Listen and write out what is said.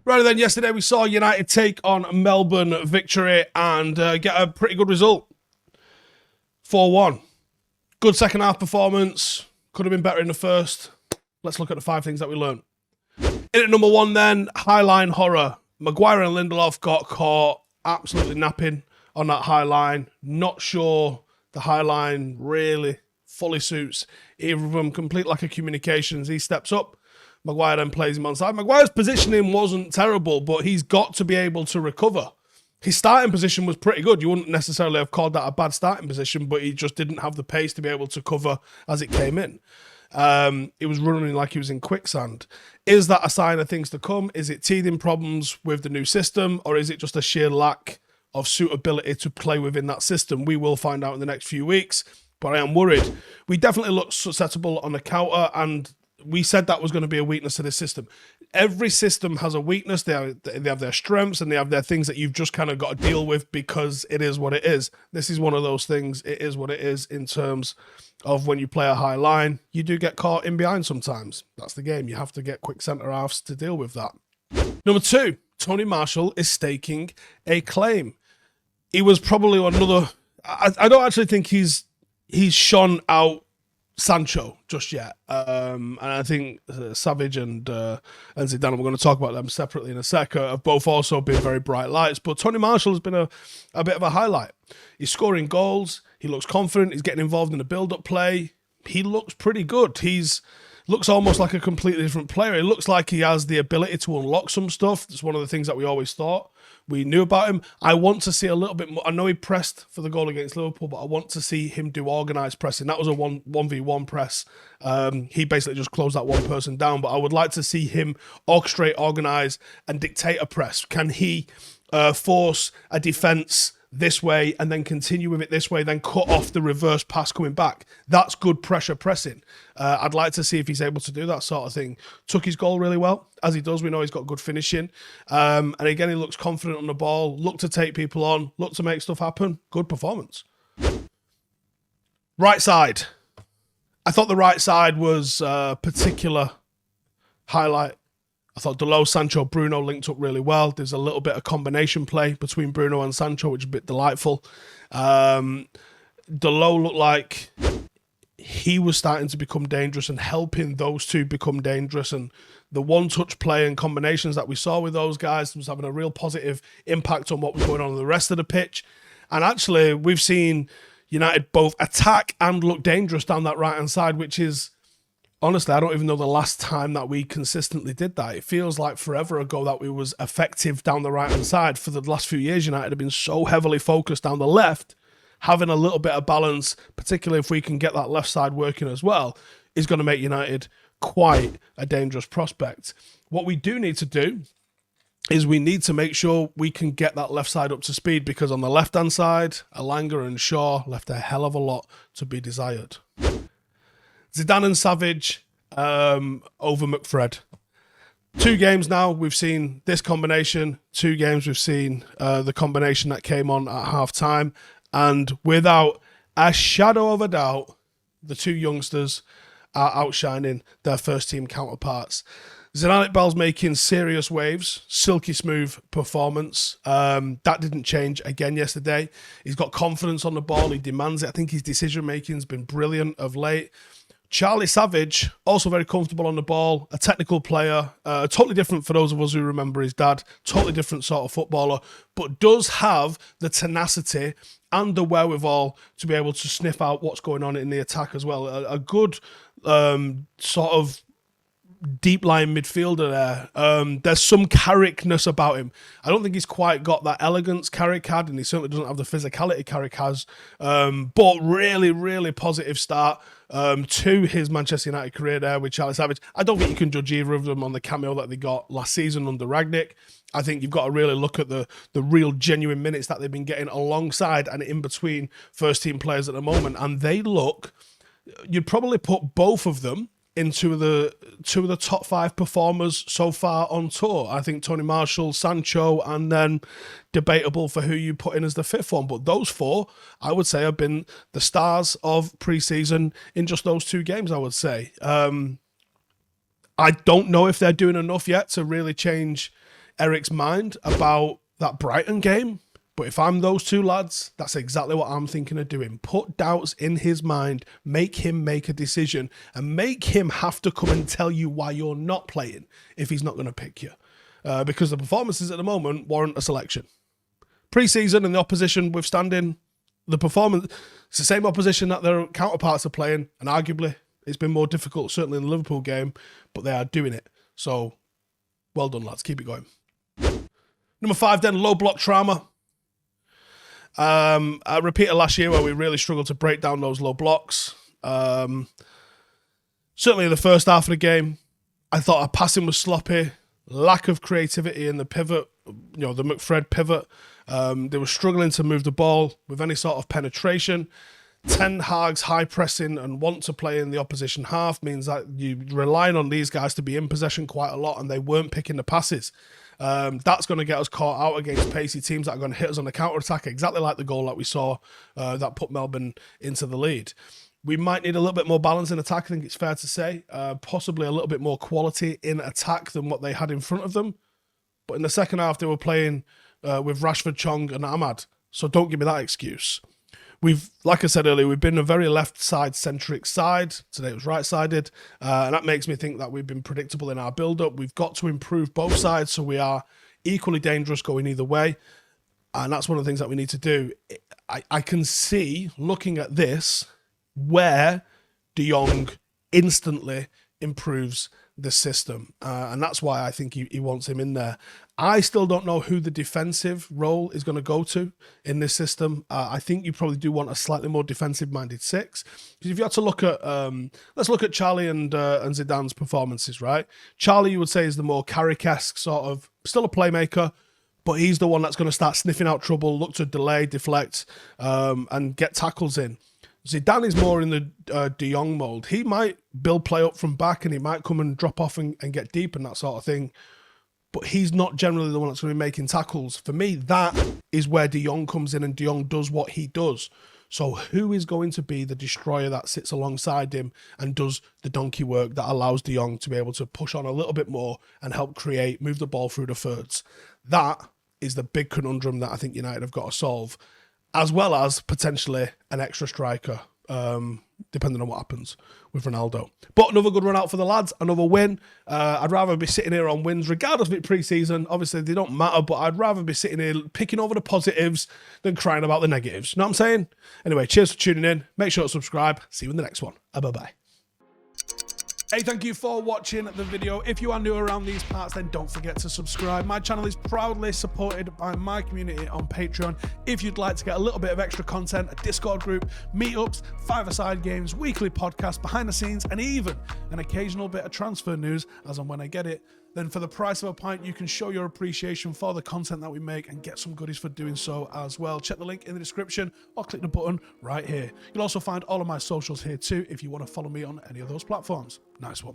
Right then, yesterday we saw United take on Melbourne Victory and get a pretty good result. 4-1. Good second half performance. Could have been better in the first. Let's look at the 5 things that we learned. In at number 1 then, Highline Horror. Maguire and Lindelof got caught absolutely napping on that high line. Not sure the high line really fully suits either of them. Complete lack of communications. He steps up. Maguire then plays him on side. Maguire's positioning wasn't terrible, but he's got to be able to recover. His starting position was pretty good. You wouldn't necessarily have called that a bad starting position, but he just didn't have the pace to be able to cover as it came in. He was running like he was in quicksand. Is that a sign of things to come? Is it teething problems with the new system, or is it just a sheer lack of suitability to play within that system? We will find out in the next few weeks, but I am worried. We definitely look susceptible on the counter, and we said that was going to be a weakness to this system. Every system has a weakness. They have their strengths and they have their things that you've just kind of got to deal with because it is what it is. This is one of those things. It is what it is in terms of when you play a high line. You do get caught in behind sometimes. That's the game. You have to get quick centre-halves to deal with that. Number 2, Tony Marshall is staking a claim. He was probably another... I don't actually think he's shone out Sancho just yet, and I think Savage and Zidane, we're going to talk about them separately in a sec, have both also been very bright lights, but Tony Marshall has been a bit of a highlight. He's scoring goals, he looks confident, he's getting involved in the build-up play, he looks pretty good. Looks almost like a completely different player. It looks like he has the ability to unlock some stuff. That's one of the things that we always thought we knew about him. I want to see a little bit more. I know he pressed for the goal against Liverpool, but I want to see him do organised pressing. That was a 1v1 press. He basically just closed that one person down, but I would like to see him orchestrate, organise and dictate a press. Can he force a defence this way and then continue with it this way, then cut off the reverse pass coming back? That's good pressure pressing. I'd like to see if he's able to do that sort of thing. Took his goal really well. As he does, we know he's got good finishing. And again, he looks confident on the ball, look to take people on, look to make stuff happen. Good performance. Right side. I thought the right side was a particular highlight. I thought Dalot, Sancho, Bruno linked up really well. There's a little bit of combination play between Bruno and Sancho, which is a bit delightful. Dalot looked like he was starting to become dangerous and helping those two become dangerous. And the one-touch play and combinations that we saw with those guys was having a real positive impact on what was going on the rest of the pitch. And actually, we've seen United both attack and look dangerous down that right-hand side, which is... honestly, I don't even know the last time that we consistently did that. It feels like forever ago that we was effective down the right-hand side. For the last few years, United have been so heavily focused down the left. Having a little bit of balance, particularly if we can get that left side working as well, is going to make United quite a dangerous prospect. What we do need to do is we need to make sure we can get that left side up to speed, because on the left-hand side, Elanga and Shaw left a hell of a lot to be desired. Zidane and Savage over McFred. 2 games now, we've seen this combination. 2 games, we've seen the combination that came on at half-time. And without a shadow of a doubt, the 2 youngsters are outshining their first-team counterparts. Zidane Iqbal's making serious waves, silky smooth performance. That didn't change again yesterday. He's got confidence on the ball, he demands it. I think his decision-making has been brilliant of late. Charlie Savage, also very comfortable on the ball, a technical player, totally different for those of us who remember his dad, totally different sort of footballer, but does have the tenacity and the wherewithal to be able to sniff out what's going on in the attack as well. A good sort of deep-lying midfielder there. There's some Carrickness about him. I don't think he's quite got that elegance Carrick had, and he certainly doesn't have the physicality Carrick has, but really, really positive start to his Manchester United career there with Charlie Savage. I don't think you can judge either of them on the cameo that they got last season under Rangnick. I think you've got to really look at the real genuine minutes that they've been getting alongside and in between first-team players at the moment, and they look... You'd probably put both of them into the 2 of the top 5 performers so far on tour. I think Tony Marshall, Sancho, and then debatable for who you put in as the 5th one. But those 4, I would say, have been the stars of pre-season in just those 2 games, I would say. I don't know if they're doing enough yet to really change Eric's mind about that Brighton game. But if I'm those two lads, that's exactly what I'm thinking of doing. Put doubts in his mind, make him make a decision, and make him have to come and tell you why you're not playing if he's not going to pick you. Because the performances at the moment warrant a selection. Pre-season and the opposition withstanding the performance, it's the same opposition that their counterparts are playing, and arguably it's been more difficult, certainly in the Liverpool game, but they are doing it. So, well done, lads. Keep it going. Number 5 then, low block trauma. I repeated last year where we really struggled to break down those low blocks. Certainly in the first half of the game, I thought our passing was sloppy, lack of creativity in the pivot, the McFred pivot. They were struggling to move the ball with any sort of penetration. Ten Hag's high pressing and want to play in the opposition half means that you're relying on these guys to be in possession quite a lot, and they weren't picking the passes. That's going to get us caught out against pacey teams that are going to hit us on the counter-attack, exactly like the goal that we saw that put Melbourne into the lead. We might need a little bit more balance in attack, I think it's fair to say. Possibly a little bit more quality in attack than what they had in front of them. But in the second half, they were playing with Rashford, Chong and Ahmad. So don't give me that excuse. Like I said earlier, we've been a very left side-centric side. Today it was right-sided. And that makes me think that we've been predictable in our build-up. We've got to improve both sides so we are equally dangerous going either way. And that's one of the things that we need to do. I can see, looking at this, where De Jong instantly improves the system. And that's why I think he wants him in there. I still don't know who the defensive role is going to go to in this system. I think you probably do want a slightly more defensive-minded 6. Because if you had to look at, let's look at Charlie and Zidane's performances, right? Charlie, you would say, is the more Carrick-esque sort of, still a playmaker, but he's the one that's going to start sniffing out trouble, look to delay, deflect, and get tackles in. Zidane is more in the De Jong mold. He might build play up from back and he might come and drop off and get deep and that sort of thing. But he's not generally the one that's going to be making tackles. For me, that is where De Jong comes in and De Jong does what he does. So who is going to be the destroyer that sits alongside him and does the donkey work that allows De Jong to be able to push on a little bit more and help create, move the ball through the thirds? That is the big conundrum that I think United have got to solve, as well as potentially an extra striker, depending on what happens with Ronaldo. But another good run out for the lads, another win. I'd rather be sitting here on wins, regardless of it pre-season. Obviously, they don't matter, but I'd rather be sitting here picking over the positives than crying about the negatives. You know what I'm saying? Anyway, cheers for tuning in. Make sure to subscribe. See you in the next one. Bye-bye. Hey, thank you for watching the video. If you are new around these parts, then don't forget to subscribe. My channel is proudly supported by my community on Patreon. If you'd like to get a little bit of extra content, a Discord group, meetups, 5-a-side games, weekly podcasts, behind the scenes, and even an occasional bit of transfer news as and when I get it, then for the price of a pint, you can show your appreciation for the content that we make and get some goodies for doing so as well. Check the link in the description or click the button right here. You'll also find all of my socials here too if you want to follow me on any of those platforms. Nice one.